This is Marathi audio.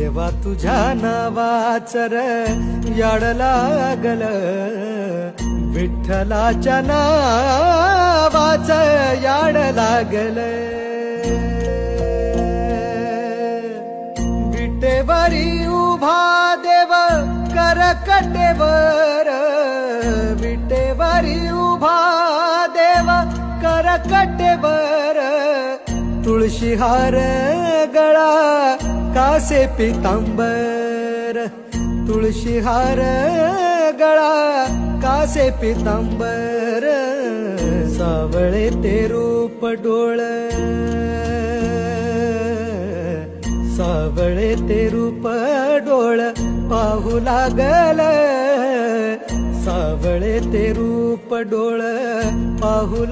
देवा तुझ्या नावाचर याड लागल, विठ्ठलाच्या नावाच याड लागल. विटेवरी उभा देव करकटेवर, विटेवरी उभा देव करकटेवर. तुळशी हार गळा कासे पितांबर, तुळशी हार गळा कासे पितांबर. सावळे ते रूप डोळ, सावळे ते रूप डोळ पाहू लागल, सावळे ते रूप डोळ पाहू